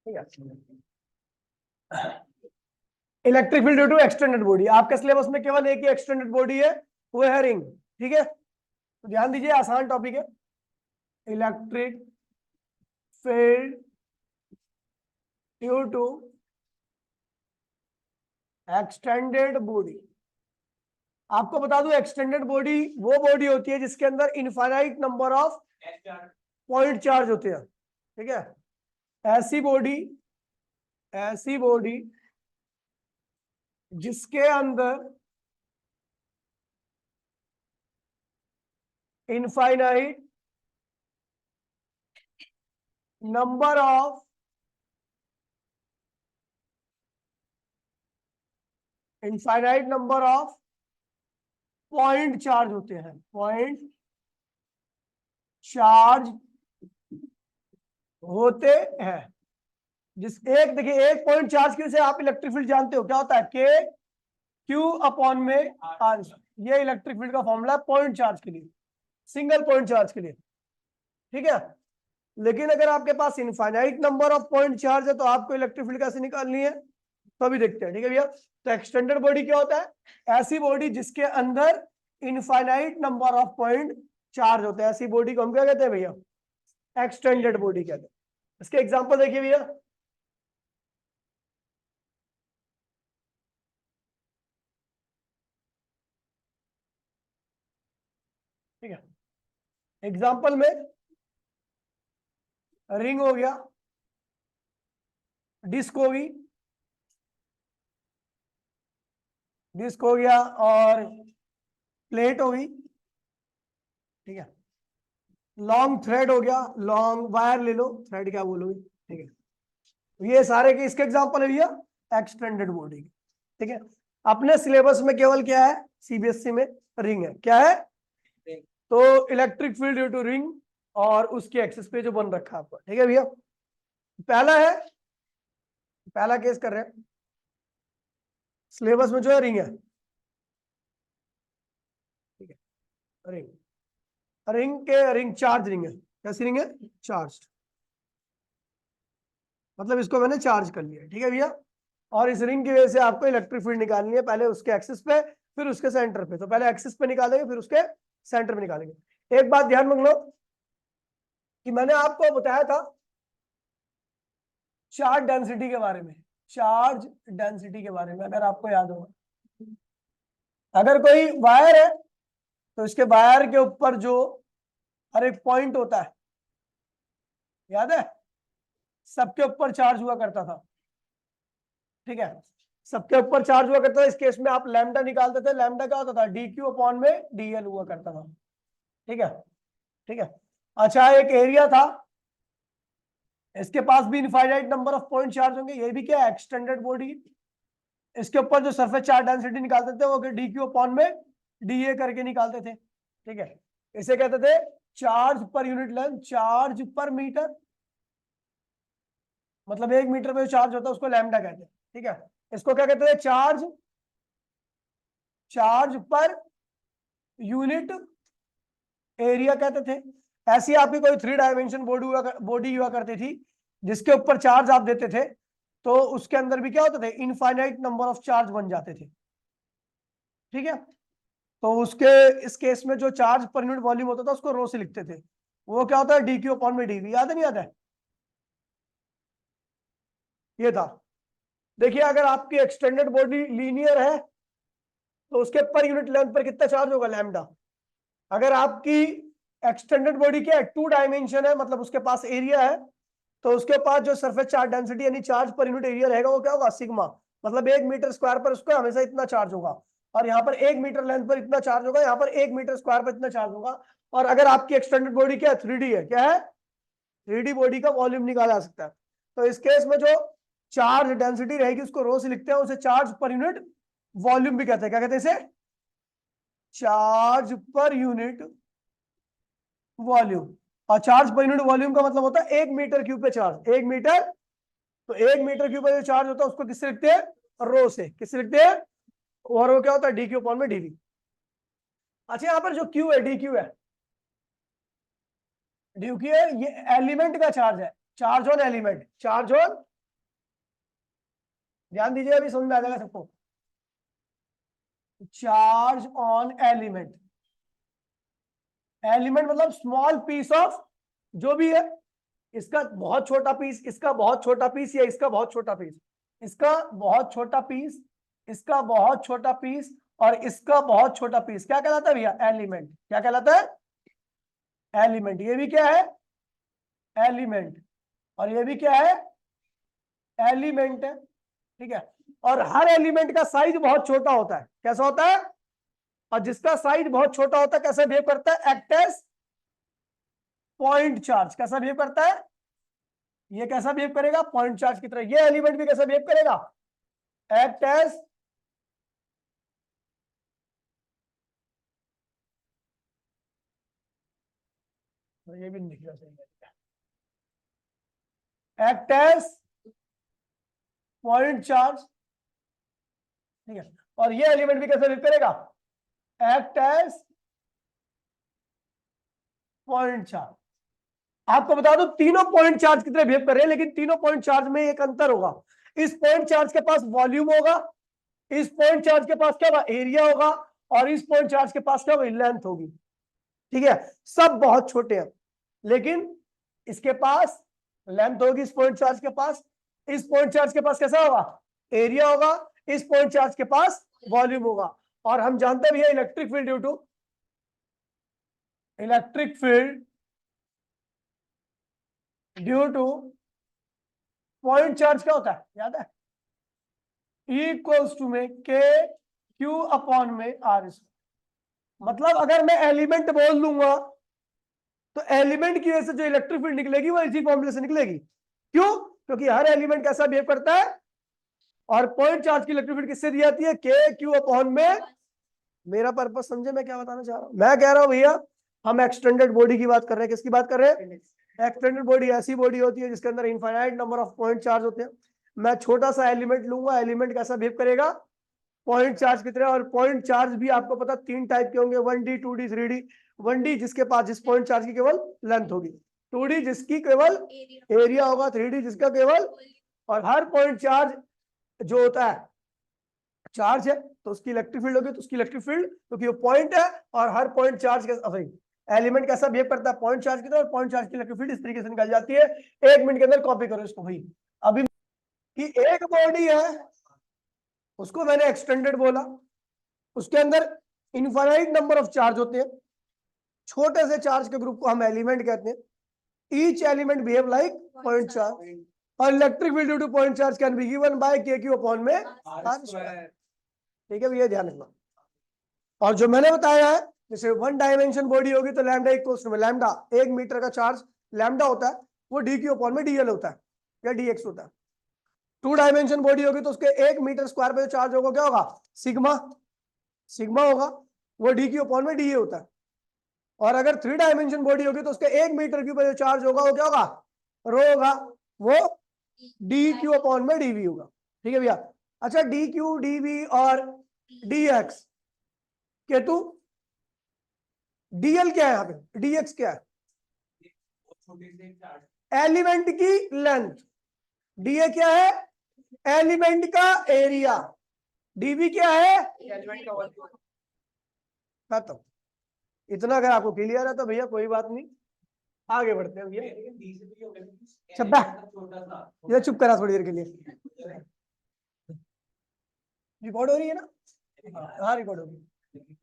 ठीक है। Electric field due to extended body, आपके सिलेबस में केवल एक ही एक्सटेंडेड बॉडी है, वो है रिंग। ठीक है, तो ध्यान दीजिए, आसान टॉपिक है। Electric field due to extended body, आपको बता दूं एक्सटेंडेड बॉडी वो बॉडी होती है जिसके अंदर infinite number of point charge होते हैं। ठीक है, ऐसी बॉडी जिसके अंदर infinite number of point charge होते हैं, पॉइंट चार्ज होते हैं। देखिए, एक पॉइंट चार्ज की वजह से आप इलेक्ट्रिक फील्ड जानते हो क्या होता है, के क्यू अपॉन में आर। ये इलेक्ट्रिक फील्ड का फॉर्मूला है पॉइंट चार्ज के लिए, सिंगल पॉइंट चार्ज के लिए। ठीक है, लेकिन अगर आपके पास infinite number of point charge है तो आपको इलेक्ट्रिक फील्ड कैसे निकालनी है, तो अभी देखते हैं। ठीक है भैया, तो एक्सटेंडेड बॉडी क्या होता है, ऐसी बॉडी जिसके अंदर infinite number of point charge होते हैं, ऐसी बॉडी को हम क्या कहते हैं भैया, एक्सटेंडेड बॉडी कहते हैं। इसके एग्जांपल देखिए भैया, ठीक है, एग्जांपल में रिंग हो गया, डिस्क होगी, डिस्क हो गया, और प्लेट होगी। ठीक है, लॉन्ग थ्रेड हो गया, लॉन्ग वायर ले लो, थ्रेड क्या बोलोगे। ठीक है, ये सारे के इसके एग्जांपल है भैया एक्सटेंडेड बॉडी। ठीक है, अपने सिलेबस में केवल क्या है, सीबीएसई में रिंग है। क्या है, तो electric field due to ring और उसके एक्सिस पे जो बन रखा है आपको। ठीक है भैया, पहला केस कर रहे हैं, सिलेबस में जो है रिंग है। ठीक है, रिंग चार्ज रिंग है। कैसी रिंग है, चार्ज, मतलब इसको मैंने चार्ज कर लिया। ठीक है भैया, और इस रिंग की वजह से आपको इलेक्ट्रिक फील्ड निकालनी है, पहले उसके एक्सिस पे फिर उसके सेंटर पे। तो पहले एक्सिस पे निकालेंगे फिर उसके सेंटर में निकालेंगे। एक बात ध्यान में लो कि मैंने आपको बताया था चार्ज डेंसिटी के बारे में, चार्ज डेंसिटी के बारे में, अगर आपको याद होगा, अगर कोई वायर है तो इसके वायर के ऊपर जो हर एक पॉइंट होता है, याद है, सबके ऊपर चार्ज हुआ करता था। ठीक है, सबके ऊपर चार्ज हुआ करता था। इस केस में आप लैम्डा निकालते थे, लैम्डा क्या होता था, डी क्यू अपॉन में डीएल हुआ करता था। ठीक है, ठीक है, अच्छा, एक एरिया था, इसके पास भी infinite number of point charge होंगे, ये भी क्या है, एक्सटेंडेड बॉडी। इसके ऊपर जो सरफेस चार्ज डेंसिटी निकालते थे वो डी क्यू अपॉन में डी ए करके निकालते थे। ठीक है, इसे कहते the charge per unit length, charge पर मीटर, मतलब एक मीटर पे जो चार्ज होता है उसको लैम्डा कहते हैं। ठीक है, इसको क्या कहते थे, चार्ज पर यूनिट एरिया कहते थे। ऐसी आपकी कोई 3 डायमेंशन बॉडी हुआ करती थी जिसके ऊपर चार्ज आप देते थे तो उसके अंदर भी क्या होते थे, इनफाइनाइट नंबर ऑफ चार्ज बन जाते थे। ठीक है, तो उसके इस केस में जो चार्ज पर यूनिट वॉल्यूम होता था उसको रो से लिखते थे, वो क्या होता है, डी क्यू अपॉन में डीवी। याद है नहीं याद है, ये था। देखिए, अगर आपकी एक्सटेंडेड बॉडी लीनियर है तो उसके पर यूनिट लेंथ पर कितना चार्ज होगा, लैम्डा। अगर आपकी एक्सटेंडेड बॉडी क्या है, 2 डायमेंशन है, मतलब उसके पास एरिया है, तो उसके पास जो सरफेस चार्ज डेंसिटी यानी चार्ज पर यूनिट एरिया रहेगा वो क्या होगा, सिग्मा। मतलब 1 मीटर स्क्वायर पर उसका हमेशा इतना चार्ज होगा, और यहाँ पर 1 मीटर लेंथ पर इतना चार्ज होगा, यहाँ पर 1 मीटर स्क्वायर पर इतना चार्ज होगा। और अगर आपकी एक्सटेंडेड बॉडी क्या है, 3D है, क्या है, 3D बॉडी का वॉल्यूम निकाला जा सकता है। तो इस केस में जो चार्ज डेंसिटी रहेगी उसको रो से लिखते हैं, उसे चार्ज पर यूनिट वॉल्यूम भी कहते हैं। क्या कहते हैं इसे, चार्ज पर यूनिट वॉल्यूम। और चार्ज पर यूनिट वॉल्यूम का मतलब होता है 1 मीटर क्यूब पे चार्ज, 1 मीटर, तो 1 मीटर क्यूब पे जो चार्ज होता है उसको किससे लिखते हैं, रो से। किससे लिखते हैं, और वो क्या होता है, डी क्यू अपॉन में डीवी। अच्छा, यहाँ पर जो क्यू है, डी क्यू है, डी क्यू है, ये एलिमेंट का चार्ज है, charge on element, charge on ध्यान दीजिए, अभी समझ में आ जाएगा सबको। चार्ज ऑन एलिमेंट, एलिमेंट मतलब स्मॉल पीस ऑफ जो भी है, इसका बहुत छोटा पीस, इसका बहुत छोटा पीस, या इसका बहुत छोटा पीस, इसका बहुत छोटा पीस, इसका बहुत छोटा पीस, और इसका बहुत छोटा पीस, क्या कहलाता है भैया? एलिमेंट। क्या कहलाता है? एलिमेंट। ये भी क्या है? एलिमेंट। और ये भी क्या है? एलिमेंट है। ठीक है। और हर एलिमेंट का साइज बहुत छोटा होता है। कैसा होता है? और जिसका साइज बहुत छोटा होता है कैसा बिहेव करता है? Act as point charge. कैसा बिहेव करता है? ये कैसा बिहेव करेगा? पॉइंट चार्ज की तरह। ये एलिमेंट भी कैसा बिहेव करेगा? एक्ट एज ये भी लिखना सही है, एक्ट एज पॉइंट चार्ज। ठीक है। और ये एलिमेंट भी कैसे बिहेव करेगा? Act as point charge. आपको बता दो तीनों पॉइंट चार्ज की तरह बिहेव कर रहे हैं, लेकिन तीनों पॉइंट चार्ज में एक अंतर होगा। इस पॉइंट चार्ज के पास वॉल्यूम होगा, इस पॉइंट चार्ज के पास क्या होगा? एरिया होगा, और इस पॉइंट चार्ज के पास क्या होगी? लेंथ होगी। ठीक है। सब बहुत छोटे हैं, लेकिन इसके पास लेंथ होगी, इस पॉइंट चार्ज के पास, इस पॉइंट चार्ज के पास कैसा होगा? एरिया होगा, इस पॉइंट चार्ज के पास वॉल्यूम होगा। और हम जानते भी है electric field due to electric field due to point charge क्या होता है? याद है? E इक्वल्स टू में के क्यू अपॉन में आर। मतलब अगर मैं एलिमेंट बोल दूंगा तो एलिमेंट की वजह से जो इलेक्ट्रिक फील्ड निकलेगी वो इसी फॉर्मूले से निकलेगी। क्यों? क्योंकि हर एलिमेंट कैसा बिहेव करता है, और पॉइंट चार्ज की इलेक्ट्रिक फील्ड किससे दी जाती है? के क्यू अपॉन में। मेरा पर्पस समझे मैं क्या बताना चाह रहा हूं? मैं कह रहा हूं भैया हम एक्सटेंडेड बॉडी की बात कर रहे हैं। किसकी बात कर रहे हैं? एक्सटेंडेड बॉडी ऐसी बॉडी होती है जिसके अंदर infinite number of point charge होते हैं। मैं छोटा सा एलिमेंट लूंगा, एलिमेंट कैसा बिहेव करेगा? पॉइंट चार्ज की तरह। और पॉइंट चार्ज भी आपको पता 3 टाइप के होंगे, 1D 2D 3D। 1D जिसके पास जिस पॉइंट चार्ज की केवल लेंथ होगी, 2D जिसकी केवल एरिया होगा, 3D जिसका केवल। और हर पॉइंट चार्ज जो होता है चार्ज है तो उसकी इलेक्ट्रिक फील्ड होगी, तो उसकी इलेक्ट्रिक फील्ड क्योंकि वो पॉइंट है। और हर पॉइंट चार्ज के एलिमेंट कैसा बिहेव करता है? पॉइंट चार्ज की तरह। और पॉइंट चार्ज की इलेक्ट्रिक फील्ड इस तरीके से निकल जाती है। 1 मिनट के अंदर कॉपी करो इसको भाई। अभी कि एक बॉडी है, उसको मैंने एक्सटेंडेड बोला, उसके अंदर इनफाइनाइट नंबर ऑफ चार्ज होते हैं। छोटे से चार्ज के ग्रुप को हम एलिमेंट कहते हैं। Each element behave like point charge, और electric field due to point charge can be given by K Q upon में आर स्क्वायर। ठीक है भैया, ध्यान रखना। और जो मैंने बताया है, जैसे 1 डायमेंशन बॉडी होगी तो लैम्डा इक्वल्स टू में लैम्डा 1 मीटर का चार्ज लैम्डा होता है, वो डी क्यू अपॉन में डीएल होता है या डीएक्स होता है। 2 डायमेंशन बॉडी होगी तो उसके 1 मीटर स्क्वायर पे जो चार्ज होगा क्या होगा? सिग्मा। सिग्मा होगा, वो डी क्यू अपॉन में डी होता है। और अगर 3 डायमेंशन बॉडी होगी तो उसके 1 मीटर क्यूब जो चार्ज होगा वो क्या होगा? रो होगा, वो डी क्यू अपॉन में डीवी होगा। ठीक है भैया। अच्छा, डी क्यू डीवी और डी एक्स, केतु डीएल क्या है यहाँ पे? डीएक्स क्या है? एलिमेंट की लेंथ। डीए क्या है? एलिमेंट का एरिया। डीवी क्या है? एलिमेंट का वॉल्यूम। खत्म। इतना अगर आपको क्लियर है तो भैया कोई बात नहीं, आगे बढ़ते हैं भैया। ये चुप करा थोड़ी देर के लिए। रिकॉर्ड हो रही है ना? हाँ रिकॉर्ड हो रही है।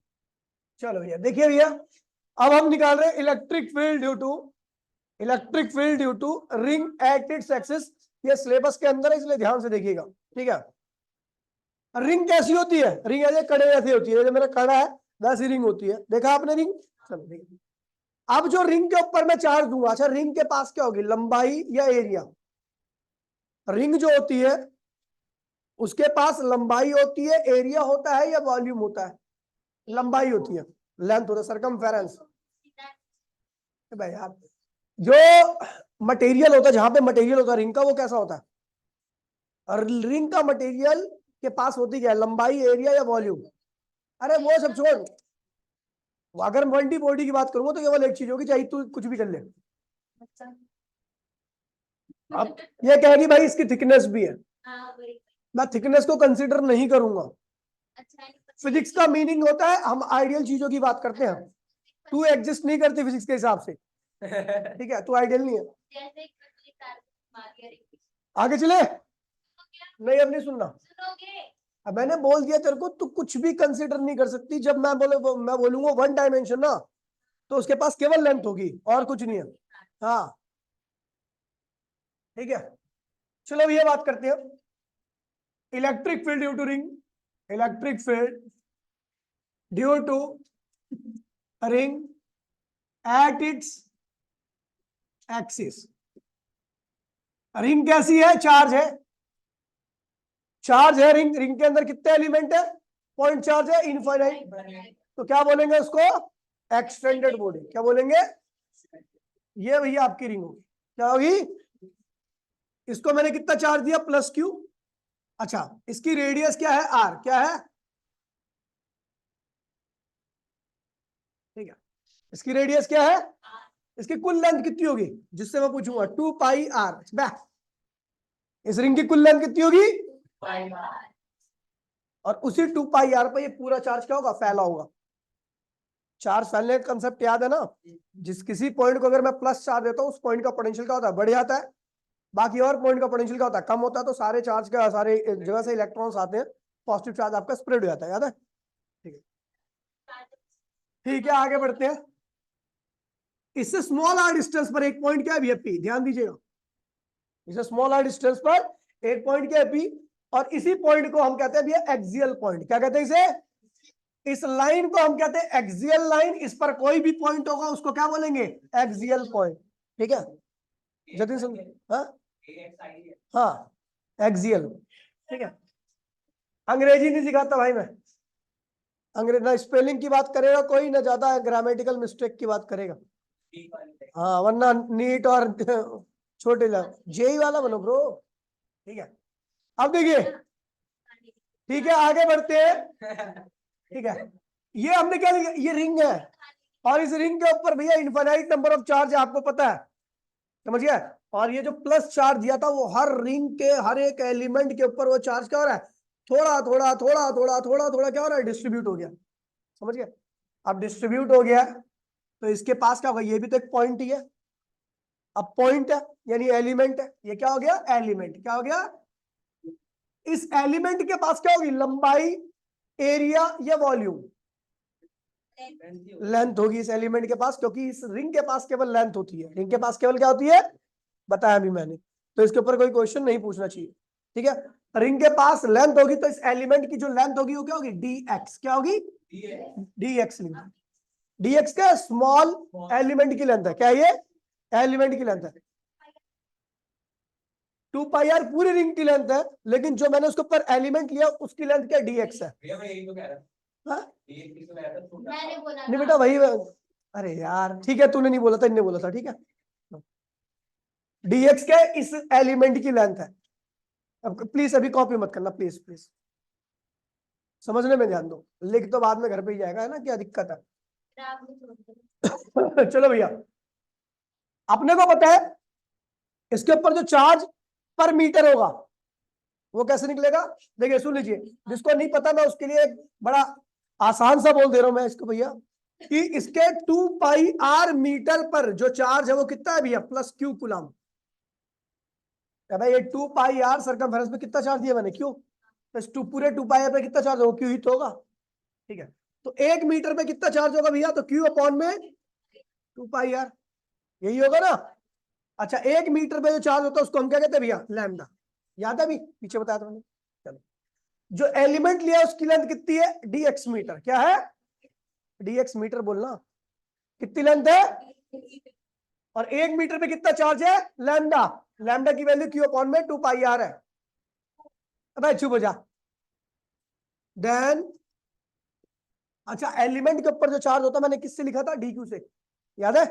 चलो भैया देखिए भैया, अब हम निकाल रहे हैं electric field due to ring at its axis. ये सिलेबस के अंदर है इसलिए ध्यान से देखिएगा। ठीक है। रिंग कैसी होती है? रिंग ऐसे कड़े जैसी होती है, जो मेरा कड़ा है वैसी रिंग होती है। देखा आपने रिंग? चलो देखिए, अब जो रिंग के ऊपर मैं चार्ज दूंगा, अच्छा रिंग के पास क्या होगी? लंबाई या एरिया? रिंग जो होती है उसके पास लंबाई होती है, एरिया होता है या वॉल्यूम होता है? लंबाई होती है, लेंथ होता है, सरकमफेरेंस। भाई यार, जो मटेरियल होता है, जहां पे मटेरियल होता है रिंग का, वो कैसा होता है? और रिंग का मटेरियल के पास होती क्या है? लंबाई, एरिया या वॉल्यूम? अरे वो सब छोड़, अगर 1D बॉडी की बात करूंगा तो केवल एक चीज होगी, चाहे तू कुछ भी कर ले। अब ये कहेगी भाई इसकी थिकनेस भी है, मैं थिकनेस को कंसिडर नहीं करूंगा। फिजिक्स का मीनिंग होता है हम आइडियल चीजों की बात करते हैं। तू एग्जिस्ट नहीं करती फिजिक्स के हिसाब से, ठीक है, तू आइडियल नहीं है। आगे चले, नहीं अब नहीं सुनना। अब मैंने बोल दिया तेरे को, तू कुछ भी कंसिडर नहीं कर सकती। जब मैं बोलूंगा वन डायमेंशन ना, तो उसके पास केवल लेंथ होगी और कुछ नहीं है। हाँ ठीक है, चलो अब ये बात करते हैं electric field due to ring. Electric field due to ring at its axis. Ring कैसी है? चार्ज है, चार्ज है रिंग। रिंग के अंदर कितने एलिमेंट है? पॉइंट चार्ज है, इनफाइनाइट। तो क्या बोलेंगे उसको? Extended body. क्या बोलेंगे? ये भैया आपकी रिंग होगी। क्या होगी? इसको मैंने कितना चार्ज दिया? Plus Q. अच्छा, इसकी रेडियस क्या है? आर। क्या है? ठीक है, इसकी रेडियस क्या है? इसकी कुल लेंथ कितनी होगी जिससे मैं पूछूंगा? 2 पाई आर। इस रिंग की कुल लेंथ कितनी होगी? और उसी 2 पाई आर पर ये पूरा चार्ज क्या होगा? फैला होगा। चार्ज फैलने का कंसेप्ट याद है ना? जिस किसी पॉइंट को अगर मैं प्लस चार्ज देता हूँ, उस पॉइंट का पोटेंशियल क्या होता है? बढ़ जाता है। बाकी और पॉइंट का पोटेंशियल क्या होता है? कम होता है। तो सारे चार्ज का, सारे जगह से इलेक्ट्रॉन्स आते हैं, पॉजिटिव चार्ज आपका स्प्रेड हो जाता है। याद है? ठीक है, ठीक है, आगे बढ़ते हैं। इससे स्मॉल आर डिस्टेंस पर एक पॉइंट क्या है भैया? पी। ध्यान दीजिएगा, इससे स्मॉल आर डिस्टेंस पर एक पॉइंट क्या है? पी। और इसी पॉइंट को हम कहते हैं भैया एक्सियल पॉइंट। क्या कहते हैं इसे? इस लाइन को हम कहते हैं एक्सियल लाइन। इस पर कोई भी पॉइंट होगा उसको क्या बोलेंगे? Axial point. ठीक है, जतिन सुन। हाँ, एक्सियल। ठीक है, अंग्रेजी नहीं सिखाता भाई मैं। अंग्रेज ना स्पेलिंग की बात करेगा कोई, ना ज्यादा ग्रामेटिकल मिस्टेक की बात करेगा। हाँ, वरना नीट और छोटे जेई वाला बनो ब्रो। ठीक है, अब देखिए, ठीक है आगे बढ़ते हैं। ठीक है, ये हमने क्या लिखा? ये रिंग है, और इस रिंग के ऊपर भैया इनफाइनाइट नंबर ऑफ चार्ज है, आपको पता है, समझ गया? और ये जो प्लस चार्ज दिया था, वो हर रिंग के हर एक एलिमेंट के ऊपर वो चार्ज क्या हो रहा है? थोड़ा थोड़ा थोड़ा थोड़ा थोड़ा थोड़ा क्या हो रहा है? डिस्ट्रीब्यूट हो गया। समझ गया? अब डिस्ट्रीब्यूट हो गया तो इसके पास क्या होगा? ये भी तो एक पॉइंट ही है। अब पॉइंट है यानी एलिमेंट है, ये क्या हो गया? एलिमेंट। क्या हो गया? इस एलिमेंट के पास क्या होगी? लंबाई, एरिया या वॉल्यूम? लेंथ होगी इस एलिमेंट के पास, क्योंकि इस रिंग के पास केवल लेंथ होती है। रिंग के पास केवल क्या होती है? बताया भी मैंने, तो इसके ऊपर कोई क्वेश्चन नहीं पूछना चाहिए। ठीक है, रिंग के पास लेंथ होगी, तो इस एलिमेंट की जो लेंथ होगी वो क्या होगी? D x. क्या होगी? D X. डी एक्स क्या? स्मॉल एलिमेंट की लेंथ है। क्या ये? एलिमेंट की लेंथ है। 2 पाई आर पूरी रिंग की लेंथ है, लेकिन जो मैंने उसके ऊपर एलिमेंट लिया उसकी लेंथ क्या? डी एक्स है। हाँ? नहीं बेटा वही, अरे यार ठीक है, तूने नहीं बोला था, इनने बोला था। ठीक है, डी एक्स क्या है? इस एलिमेंट की लेंथ है। अब प्लीज अभी कॉपी मत करना, प्लीज प्लीज, समझने में ध्यान दो। लिख तो बाद में घर पे ही जाएगा, है ना? क्या दिक्कत है? चलो भैया, अपने को पता है इसके ऊपर जो चार्ज पर मीटर होगा वो कैसे निकलेगा? देखिए सुन लीजिए, जिसको नहीं पता मैं उसके लिए एक बड़ा आसान सा बोल दे रहा हूं मैं इसको भैया, कि इसके 2 पाई आर मीटर पर जो चार्ज है वो कितना है भैया? Plus Q coulomb. भाई ये 2 पाई आर सर्कमफेरेंस में कितना चार्ज दिया मैंने? क्यू। तो पूरे 2 पाई आर पे कितना चार्ज होगा? क्यू ही तो होगा। ठीक है, तो 1 मीटर पे कितना चार्ज होगा भैया? तो क्यू अपॉन में 2 पाई आर, यही होगा ना? अच्छा, 1 मीटर पे जो चार्ज होता है उसको हम क्या कहते हैं भैया? लैम्डा। याद है? अभी पीछे बताया था मैंने। चलो, जो एलिमेंट लिया उसकी लेंथ कितनी है? D X metre. क्या है? डी एक्स मीटर बोलना। कितनी लेंथ है? और 1 मीटर पे कितना चार्ज है? लैम्डा। लैम्डा की वैल्यू क्यू अपॉन में 2 पाई आर है। अब चुप हो जा। देन अच्छा, एलिमेंट के ऊपर जो चार्ज होता है मैंने किससे लिखा था? डी क्यू से। याद है?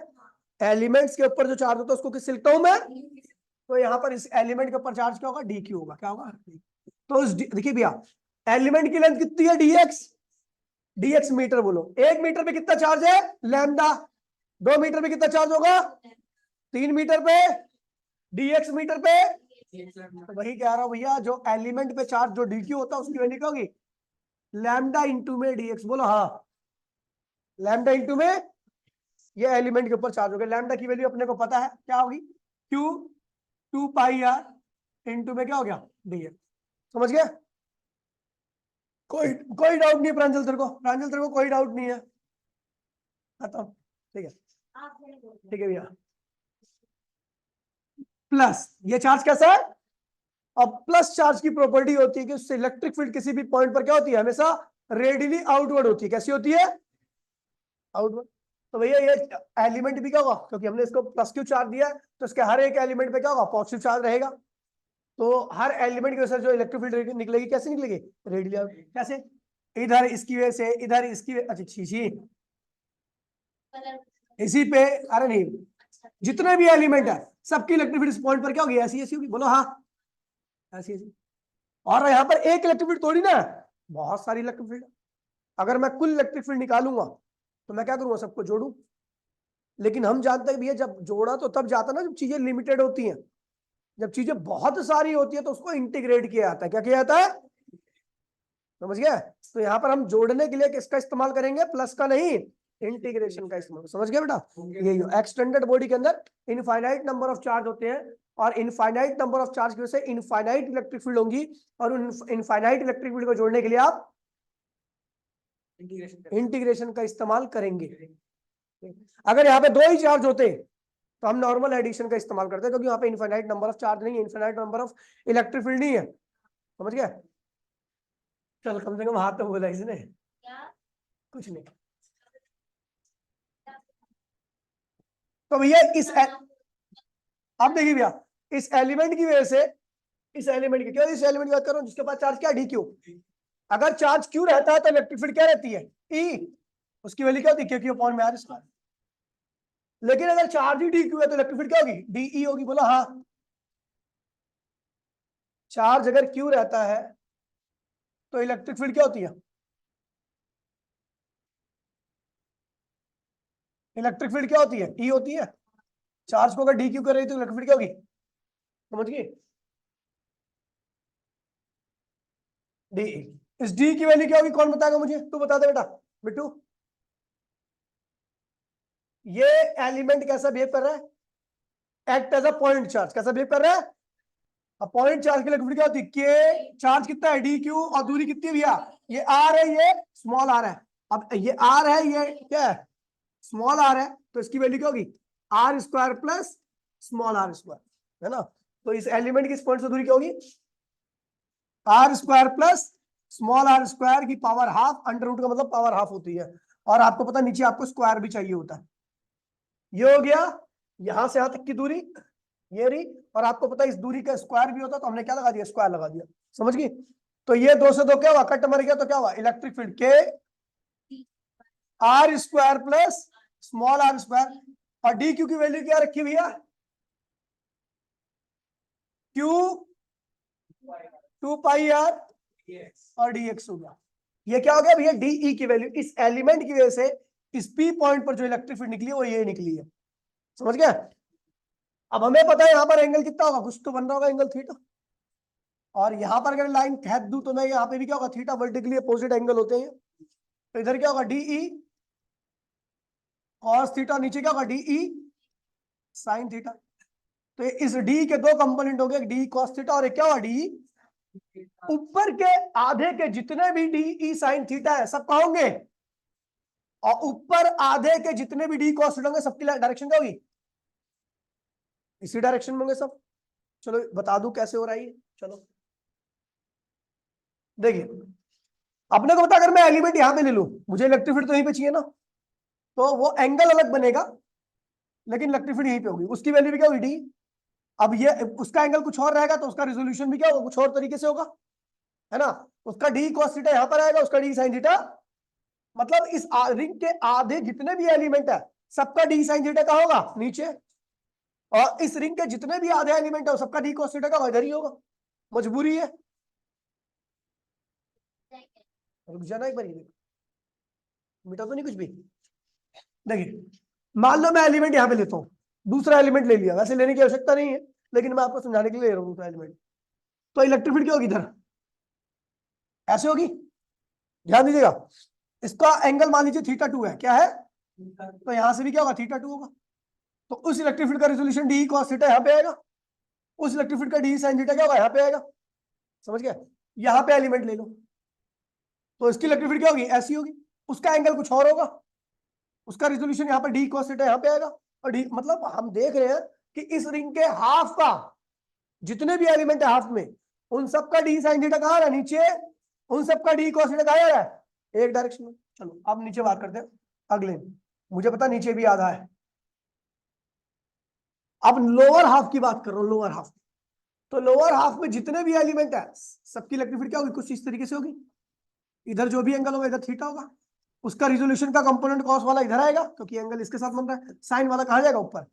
एलिमेंट्स के ऊपर जो चार्ज होता है उसको किससे लिखता हूं मैं? तो यहाँ पर इस एलिमेंट के ऊपर चार्ज क्या होगा? डी क्यू होगा। क्या होगा? तो इस देखिए भैया, एलिमेंट की लेंथ कितनी है? D X. D X metre बोलो। 1 मीटर पे कितना चार्ज है? लैम्डा। 2 मीटर पे कितना चार्ज होगा? 3 मीटर पे डी एक्स मीटर पे तो वही कह रहा हूं भैया, जो एलिमेंट पे चार्ज जो डीक्यू होता है उसकी वैल्यू क्या होगी, लैम्डा इंटू में डीएक्स। बोलो हाँ, लैम्डा इंटू में ये एलिमेंट के ऊपर चार्ज हो गया। लैम्डा की वैल्यू अपने को पता है क्या होगी, क्यू 2 पाई आर इंटू में क्या हो गया, डीएक्स। समझ गया? कोई कोई डाउट नहीं है प्रांजल तेरे को? प्रांजल तेरे को कोई डाउट नहीं है? खत्म। ठीक है, ठीक है भैया। प्लस ये चार्ज कैसा है, अब प्लस चार्ज की प्रॉपर्टी होती है कि उससे इलेक्ट्रिक फील्ड किसी भी पॉइंट पर क्या होती है, हमेशा रेडियली आउटवर्ड होती है। कैसी होती है, आउटवर्ड। तो भैया ये एलिमेंट भी क्या होगा, क्योंकि हमने इसको प्लस क्यू चार्ज दिया है तो इसके हर एक एलिमेंट पे क्या होगा, पॉजिटिव चार्ज रहेगा। तो हर एलिमेंट की वजह से जो इलेक्ट्रिक फील्ड निकलेगी, कैसे निकलेगी, रेडियली आउट। कैसे, इधर इसकी वजह से, इधर इसकी अच्छा छी इसी पे, अरे नहीं, जितने भी एलिमेंट है सबकी इलेक्ट्रिक फील्ड इस पॉइंट पर क्या होगी, ऐसी ऐसी होगी। बोलो हाँ, ऐसी ऐसी। और यहाँ पर एक इलेक्ट्रिक फील्ड थोड़ी ना है, बहुत सारी इलेक्ट्रिक फील्ड। अगर मैं कुल इलेक्ट्रिक फील्ड निकालूंगा तो मैं क्या करूंगा, सबको जोड़ू। लेकिन हम जानते हैं भैया, जब जोड़ा तो तब जाता है ना जब चीजें लिमिटेड होती हैं। जब चीजें बहुत सारी होती है तो उसको इंटीग्रेट किया जाता है। क्या किया जाता है, समझ गया? तो यहाँ पर हम जोड़ने के लिए किसका इस्तेमाल करेंगे, प्लस का नहीं, इंटीग्रेशन का इस्तेमाल। समझ गया बेटा? ये एक्सटेंडेड बॉडी के अंदर इनफाइनाइट नंबर ऑफ चार्ज होते हैं, और इनफाइनाइट नंबर ऑफ चार्ज की वजह से इनफाइनाइट इलेक्ट्रिक फील्ड होंगी, और उन इनफाइनाइट इलेक्ट्रिक फील्ड को जोड़ने के लिए आप इंटीग्रेशन का इस्तेमाल करेंगे। अगर यहाँ पे दो ही चार्ज होते तो हम नॉर्मल एडिशन का इस्तेमाल करते हैं, क्योंकि यहाँ पे इनफाइनाइट नंबर ऑफ चार्ज नहीं है, infinite number of electric field नहीं है। समझ गया? चल कम से कम हाथ तो बोला इसने, कुछ नहीं। तो भैया अब देखिए भैया, इस एलिमेंट की वजह से, इस एलिमेंट की, क्या इस एलिमेंट की बात कर रहा हूं जिसके पास चार्ज क्या, डी क्यू। अगर चार्ज क्यू रहता है तो इलेक्ट्रिक फील्ड क्या रहती है, ई। उसकी वैल्यू क्या होती है, क्यू अपॉन में आर स्क्वायर। लेकिन अगर चार्ज ही डी क्यू है तो इलेक्ट्रिक फील्ड क्या होगी, डीई होगी। बोला हाँ, चार्ज अगर क्यू रहता है तो इलेक्ट्रिक फील्ड क्या होती है, इलेक्ट्रिक फील्ड क्या होती है, ई होती है। चार्ज को अगर डी क्यू कर रही है तो इलेक्ट्रिक फील्ड क्या होगी, समझ गए, डी। इस डी की वैल्यू क्या होगी, कौन बताएगा मुझे, तू बता दे बेटा, बिट्टू। ये एलिमेंट कैसा बिहेव कर रहा है, act as a point charge. कैसा बिहेव कर रहा है, अब पॉइंट चार्ज के लिए क्या होती है, के चार्ज कितना है, डी क्यू, और दूरी कितनी है भैया, ये आर है, ये स्मॉल आर है। अब ये आर है, ये क्या है, स्मॉल आर है, तो इसकी वैल्यू क्या होगी, R square plus small R square, है ना। तो इस एलिमेंट की इस पॉइंट से दूरी क्या होगी, R square plus small R square की पावर हाफ। अंडर रूट का मतलब पावर हाफ होती है, और आपको पता नीचे आपको स्क्वायर भी चाहिए होता है। ये हो गया यहां से यहां तक की दूरी, ये रही। और आपको पता है इस दूरी का स्क्वायर भी होता है, तो हमने क्या लगा दिया, स्क्वायर लगा दिया। समझ गई? तो ये दो से दो क्या हुआ, कट मर गया, तो क्या हुआ, इलेक्ट्रिक फील्ड के R square plus small R square. और डी क्यू की वैल्यू क्या रखी भैया, क्यू 2 पाई आर और dx हो गया। ये क्या हो गया भैया, डीई की वैल्यू इस एलिमेंट की वजह से इस पी पॉइंट पर जो इलेक्ट्रिक फील्ड निकली है वो ये निकली है। समझ गया? अब हमें पता है यहाँ पर एंगल कितना होगा, कुछ तो बन रहा होगा एंगल थीटा। और यहाँ पर अगर लाइन खींच दूं तो मैं यहाँ पे भी क्या होगा, थीटा वर्टिकली अपोजिट एंगल होते हैं। तो इधर क्या होगा, डीई कॉस थीटा, नीचे क्या होगा, डीई साइन थीटा। तो इस डी के दो कंपोनेंट हो गए, डी कॉस थीटा और एक क्या होगा, डी। ऊपर के आधे के जितने भी डी ई साइन थीटा है सब कहाँ होंगे, और ऊपर आधे के जितने भी डी कॉस थीटा होंगे सबकी डायरेक्शन क्या होगी, इसी डायरेक्शन में होंगे सब। चलो बता दूं कैसे हो रहा है ये। चलो देखिए, अपने को बता, अगर मैं एलिमेंट यहां पे ले लूं, मुझे इलेक्ट्रिक फील्ड तो यहीं पे चाहिए ना, तो वो एंगल अलग बनेगा लेकिन इलेक्ट्रिक फील्ड यहीं पे होगी। उसकी वैल्यू भी क्या होगी, डी। अब ये उसका एंगल कुछ और रहेगा तो उसका रिजोल्यूशन भी क्या होगा, कुछ और तरीके से होगा, है ना। उसका डी कॉस थीटा यहां पर आएगा, उसका डी साइन थीटा। मतलब इस रिंग के आधे जितने भी एलिमेंट है सबका डी साइन थीटा का होगा नीचे, और इस रिंग के जितने भी आधे एलिमेंट है सबका डी कॉस थीटा का इधर ही होगा। मजबूरी है, रुक जाना एक बार, ये मिटा तो नहीं कुछ भी। देखिए, मान लो मैं एलिमेंट यहां पे लेता हूं, दूसरा एलिमेंट ले लिया, वैसे लेने की आवश्यकता नहीं है, लेकिन मैं आपको समझाने के लिए ले रहा हूँ एलिमेंट। तो इलेक्ट्रिक फील्ड क्या होगी इधर, ऐसे होगी, ध्यान दीजिएगा। इसका एंगल मान लीजिए θ2 है, क्या है, तो यहां से भी क्या होगा, θ2 होगा। तो उस इलेक्ट्रिक फील्ड का रेजोल्यूशन डी cos थीटा यहाँ पे आएगा, उस इलेक्ट्रिक फील्ड का डी sin थीटा क्या होगा, यहाँ पे आएगा। समझ गया, यहाँ पे एलिमेंट ले लो, तो इसकी इलेक्ट्रिक फील्ड क्या होगी, ऐसी होगी, उसका एंगल कुछ और होगा, उसका रेजोल्यूशन यहाँ पे डी cos थीटा यहाँ पे आएगा। और डी मतलब हम देख रहे हैं कि इस रिंग के हाफ का जितने भी एलिमेंट है हाफ में, उन सबका डी sin थीटा कहाँ है, नीचे, उन सबका डी cos थीटा कहाँ है, एक डायरेक्शन में। चलो अब नीचे बात करते हैं अगले, मुझे पता नीचे भी आधा है। अब लोअर हाफ की बात कर रहा हूं, लोअर हाफ, तो लोअर हाफ में जितने भी एलिमेंट है सबकी इलेक्ट्रिक फील्ड क्या होगी, कुछ इस तरीके से होगी। इधर जो भी एंगल होगा इधर थीटा होगा, उसका रिजोल्यूशन का कंपोनेंट कॉस वाला इधर आएगा क्योंकि एंगल इसके साथ बन रहा है, साइन वाला कहाँ जाएगा, ऊपर।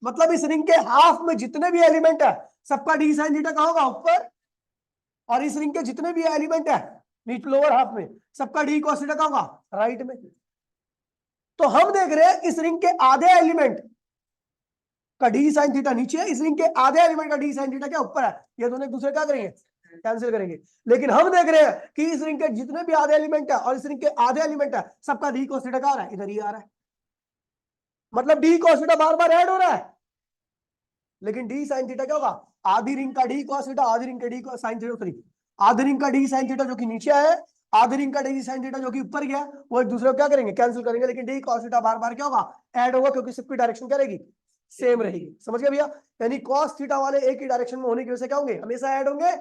मतलब इस रिंग के हाफ में जितने भी एलिमेंट है सबका डी साइन थीटा कहाँ होगा, ऊपर। और इस रिंग के जितने भी एलिमेंट है नीचे लोअर हाफ में सबका डी कॉस थीटा कहाँ होगा, राइट में। तो हम देख रहे हैं इस रिंग के आधे एलिमेंट का डी साइन थीटा नीचे है, इस रिंग के आधे एलिमेंट का डी साइन थीटा क्या ऊपर है। ये दोनों एक दूसरे क्या करेंगे, कैंसिल करेंगे। लेकिन हम देख रहे हैं कि इस रिंग के जितने भी आधे एलिमेंट है और इस रिंग के आधे एलिमेंट है सबका डी cos थीटा कहाँ आ रहा है, इधर ही आ रहा है। मतलब डी cos थीटा बार बार ऐड हो रहा है, लेकिन डी साइन थीटा क्या होगा, आधी रिंग का डी cos थीटा, आधी रिंग का डी साइन थीटा, सॉरी आधी रिंग का डी साइन थीटा जो कि नीचे है, आधी रिंग का डी साइन थीटा जो कि ऊपर गया, वो एक दूसरे को क्या करेंगे, कैंसिल करेंगे। लेकिन डी cos थीटा बार बार क्या होगा, ऐड होगा, क्योंकि सबकी डायरेक्शन क्या रहेगी, सेम रहेगी। समझ गया भैया, यानी cos थीटा वाले एक ही डायरेक्शन में होने की वजह से क्या होंगे, हमेशा ऐड होंगे।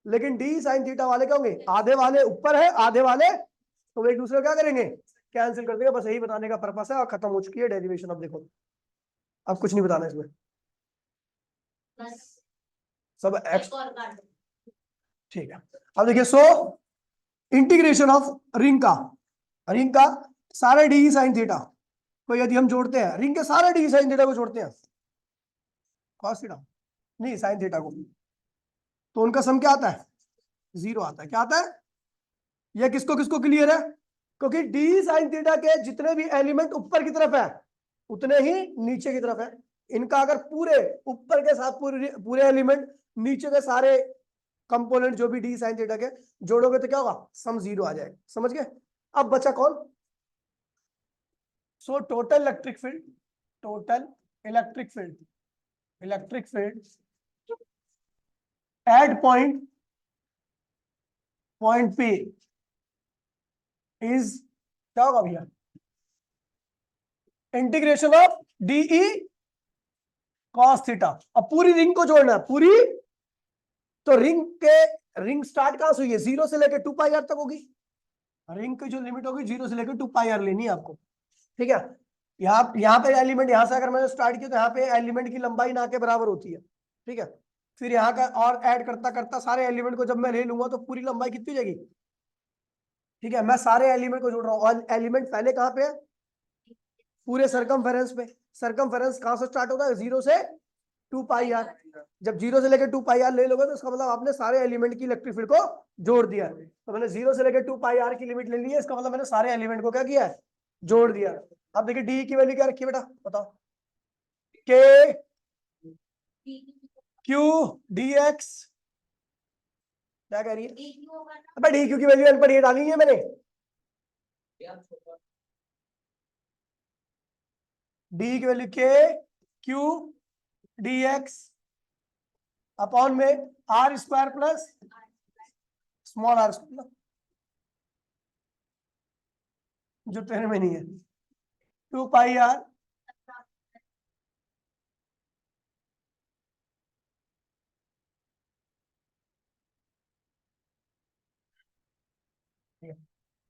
लेकिन डी साइन थीटा वाले क्या होंगे, आधे वाले ऊपर है आधे वाले, तो वो एक दूसरे को क्या करेंगे, कैंसिल कर देंगे। बस यही बताने का पर्पस है और खत्म हो चुकी है डेरिवेशन। अब देखो, अब कुछ नहीं बताना इसमें, सब एक्स, ठीक है। अब देखिए, सो इंटीग्रेशन ऑफ रिंग का सारे डी साइन थीटा को यदि हम जोड़ते हैं, रिंग के सारे डी साइन थीटा को जोड़ते हैं, cos थीटा नहीं साइन थीटा को, तो उनका सम क्या आता है, 0 आता है। क्या आता है, यह किसको किसको क्लियर है, क्योंकि डी साइन थीटा के जितने भी एलिमेंट ऊपर की तरफ है उतने ही नीचे की तरफ है। इनका अगर पूरे ऊपर के साथ पूरे एलिमेंट, नीचे के सारे कंपोनेंट जो भी डी साइन थीटा के जोड़ोगे तो क्या होगा, सम 0 आ जाएगा। समझ गए। अब बचा कौन, so total electric field at point P is क्या होगा भैया, integration of DE cos theta. अब पूरी रिंग को जोड़ना है, पूरी, तो रिंग स्टार्ट कहां से हुई है, 0 से लेकर 2πr तक होगी। रिंग की जो लिमिट होगी 0 से लेकर 2πr लेनी है आपको, ठीक है। यहाँ पे एलिमेंट, यहां से अगर मैंने स्टार्ट किया तो यहाँ पे एलिमेंट की लंबाई ना के बराबर होती है, ठीक है। फिर यहाँ का और ऐड करता करता सारे एलिमेंट को जब मैं ले लूंगा तो पूरी लंबाई कितनी हो जाएगी, ठीक है। मैं सारे एलिमेंट को जोड़ रहा हूँ और एलिमेंट पहले कहाँ पे है, पूरे सरकमफेरेंस पे। सरकमफेरेंस कहां से स्टार्ट होता है, 0 से 2πr। जब 0 से लेकर 2πr ले लोगे तो इसका मतलब आपने सारे एलिमेंट की इलेक्ट्रिक फील्ड को जोड़ दिया है। तो मैंने 0 से लेकर 2πr की लिमिट ले ली है, इसका मतलब मैंने सारे एलिमेंट को क्या किया है, जोड़ दिया। अब देखिए डी की वैल्यू क्या रखी है बेटा, बताओ, के क्यू डी एक्स, क्या कह रही है, अब डी क्यू की वैल्यू एन पर ये डाली है मैंने, डी की वैल्यू के क्यू डी एक्स अपॉन में R square plus small R square, जो तेरे में नहीं है, 2πr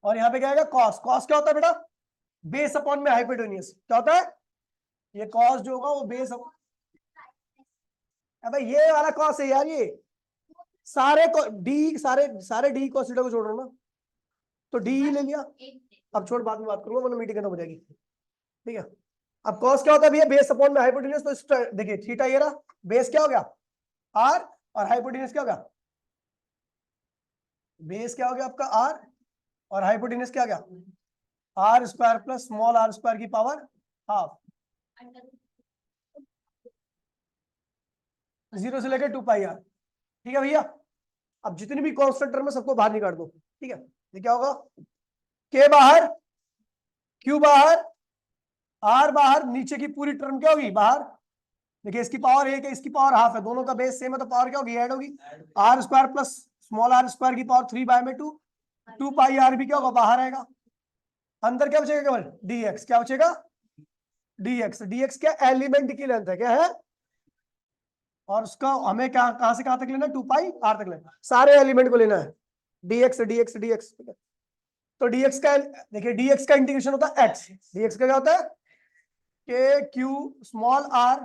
और यहाँ पे क्या आएगा, कॉस। कॉस क्या होता है बेटा, बेस अपॉन में हाइपोटेन्यूज। क्या होता है, ये कॉस जो होगा वो बेस, अब ये वाला कॉस है यार, ये सारे डी सारे डी cos थीटा को जोड़ रहा हूं ना, तो डी ही ले लिया। अब छोड़, बाद में बात करूंगा वरना मीटिंग खत्म हो जाएगी, ठीक है। अब कॉस क्या होता है भैया, बेस अपॉन में हाइपोटेन्यूज। तो देखिए थीटा ये रहा, बेस क्या हो गया आर और हाइपोटेन्यूज क्या हो गया, बेस क्या हो गया आपका आर और हाइपोटेन्यूज क्या हो गया, R square plus small R square की पावर हाफ। 0 से लेकर 2πr। ठीक है भैया, अब जितनी भी कांस्टेंट टर्म है सबको बाहर निकाल दो। ठीक है, ये क्या होगा, k बाहर, q बाहर, r बाहर, नीचे की पूरी टर्म क्या होगी बाहर। देखिए इसकी पावर 1 है, इसकी पावर हाफ है, दोनों का बेस सेम है तो पावर क्या होगी, ऐड होगी। r square plus small r square की पावर 3/2, 2πr भी क्या होगा बाहर आएगा। अंदर क्या बचेगा केवल dx, क्या बचेगा dx। dx क्या एलिमेंट की लेंथ है, क्या है, और उसका हमें क्या कहां से कहां तक लेना है, 2πr तक लेना है, सारे एलिमेंट को लेना है dx dx dx। ठीक है, तो dx का देखिए dx का इंटीग्रेशन होता है x, dx का क्या होता है k q small r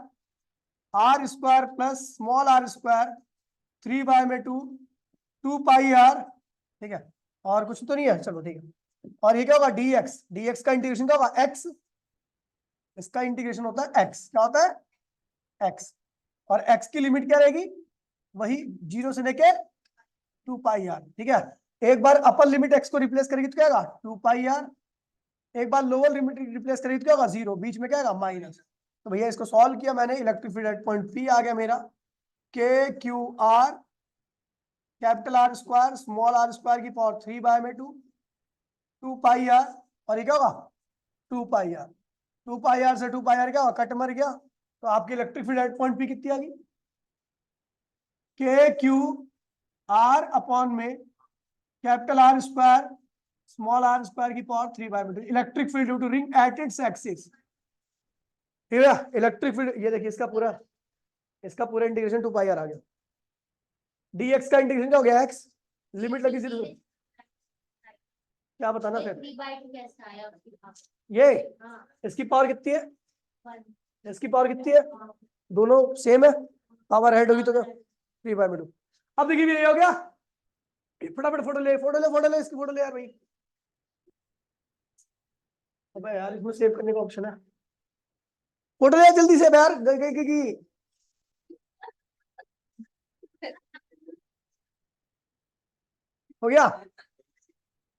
r square plus small r square 3/2 2πr। ठीक है, और कुछ तो नहीं है, चलो ठीक है। और ये क्या होगा dx, dx का इंटीग्रेशन क्या होगा x, इसका इंटीग्रेशन होता है x, क्या होता है x, और x की लिमिट क्या रहेगी, वही 0 से लेके 2πr। ठीक है, एक बार अपर लिमिट x को रिप्लेस करेगी तो क्या होगा 2πr, एक बार लोअर लिमिट रिप्लेस करेगी तो क्या होगा 0, बीच में क्या होगा माइनस। तो भैया इसको सॉल्व किया मैंने, electric field at point P आ गया मेरा k q r capital R square small r square की पावर 3/2 2πr, और ये क्या होगा 2πr, 2πr से 2πr क्या होगा, कट मर गया, तो आपकी electric field at point P कितनी आ गई, k q r अपॉन में capital R square small r square की power 3/2 electric field due to ring at its axis. ठीक है, इलेक्ट्रिक फील्ड ये देखिए इसका पूरा इंटीग्रेशन 2πr आ गया, dx का इंटीग्रेशन क्या हो गया x, लिमिट लगी 0 से, क्या बताना फिर ये इसकी पावर कितनी है, इसकी पावर कितनी है, दोनों सेम है, पावर ऐड होगी तो 3/2। अब देखिए ये हो गया, फटाफट फोटो ले इसकी फोटो ले यार भाई, अबे यार इसमें सेव करने का ऑप्शन है, फोटो ले जल्दी से यार, हो गया।